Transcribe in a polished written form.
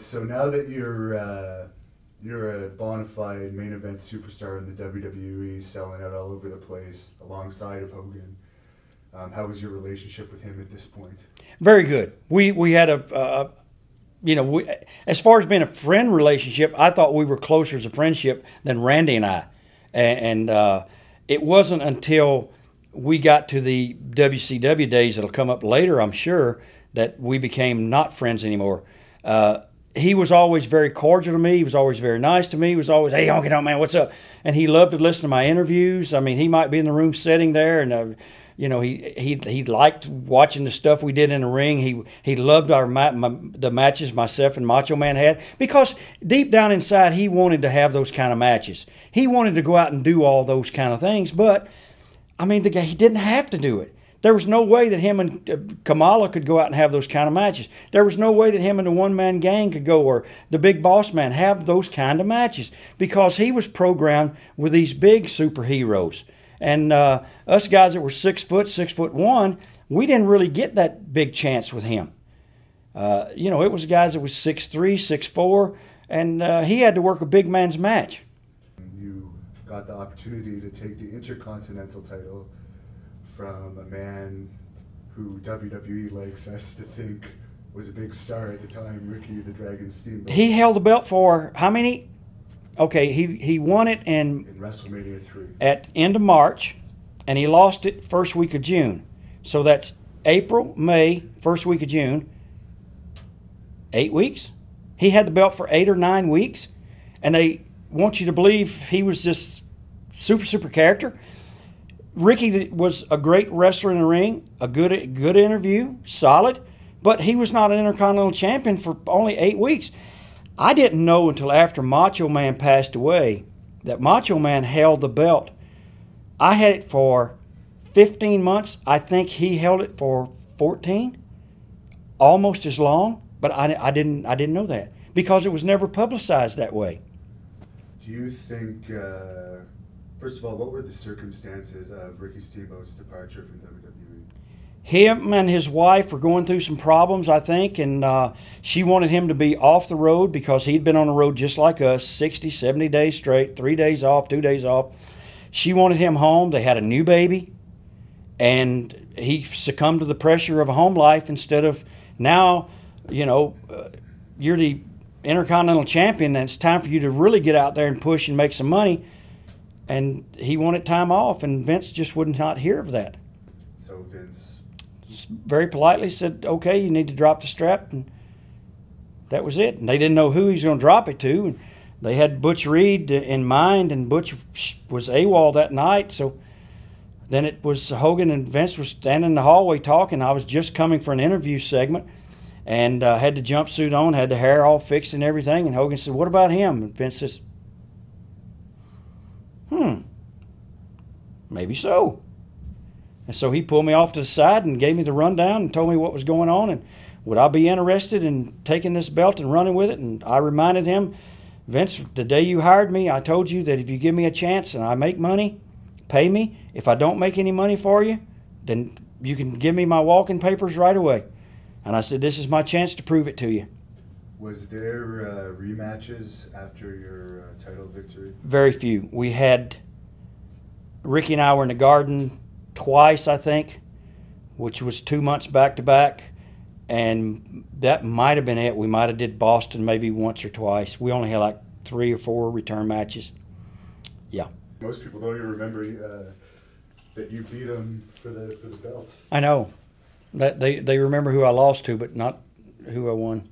so now that you're a bona fide main event superstar in the WWE, selling out all over the place alongside of Hogan, how was your relationship with him at this point? Very good. We had as far as being a friend relationship, I thought we were closer as a friendship than Randy and I. And it wasn't until we got to the WCW days, that'll come up later, I'm sure, that we became not friends anymore. He was always very cordial to me. He was always very nice to me. He was always, hey, Honky Tonk Man, what's up? And he loved to listen to my interviews. I mean, he might be in the room sitting there, and he liked watching the stuff we did in the ring. He loved the matches myself and Macho Man had, because deep down inside he wanted to have those kind of matches. He wanted to go out and do all those kind of things, but I mean, the guy, he didn't have to do it. There was no way that him and Kamala could go out and have those kind of matches. There was no way that him and the one-man gang could go, or the Big Boss Man, have those kind of matches, because he was programmed with these big superheroes. And us guys that were 6 foot, 6'1", we didn't really get that big chance with him. It was guys that was 6'3", 6'4", and he had to work a big man's match. You got the opportunity to take the Intercontinental title from a man who WWE likes us to think was a big star at the time, Ricky the Dragon Steamboat. He held the belt for how many? Okay, he won it in WrestleMania 3 at end of March, and he lost it first week of June. So that's April, May, first week of June. 8 weeks. He had the belt for 8 or 9 weeks, and they want you to believe he was this super character. Ricky was a great wrestler in the ring, a good interview, solid, but he was not an Intercontinental Champion for only 8 weeks. I didn't know until after Macho Man passed away that Macho Man held the belt. I had it for 15 months. I think he held it for 14, almost as long, but I didn't know that, because it was never publicized that way. Do you think, first of all, what were the circumstances of Ricky Steamboat's departure from WWE? Him and his wife were going through some problems, I think, and she wanted him to be off the road, because he'd been on the road just like us, 60, 70 days straight, 3 days off, 2 days off. She wanted him home. They had a new baby, and he succumbed to the pressure of a home life instead of, now, you're the Intercontinental Champion, and it's time for you to really get out there and push and make some money. And he wanted time off, and Vince just would not hear of that. So Vince very politely said, okay, you need to drop the strap, and that was it. And they didn't know who he was going to drop it to, and they had Butch Reed in mind, and Butch was AWOL that night. So then it was Hogan and Vince were standing in the hallway talking. I was just coming for an interview segment, and had the jumpsuit on, had the hair all fixed and everything, and Hogan said, what about him? And Vince says, maybe so. And so he pulled me off to the side and gave me the rundown and told me what was going on, and would I be interested in taking this belt and running with it. And I reminded him, Vince, the day you hired me, I told you that if you give me a chance and I make money, pay me. If I don't make any money for you, then you can give me my walking papers right away. And I said, this is my chance to prove it to you. Was there rematches after your title victory? Very few. We had, Ricky and I were in the Garden twice, I think, which was 2 months back to back, and that might have been it. We might have did Boston maybe once or twice. We only had like 3 or 4 return matches. Yeah. Most people don't even remember that you beat him for the belt. I know. That they remember who I lost to, but not who I won.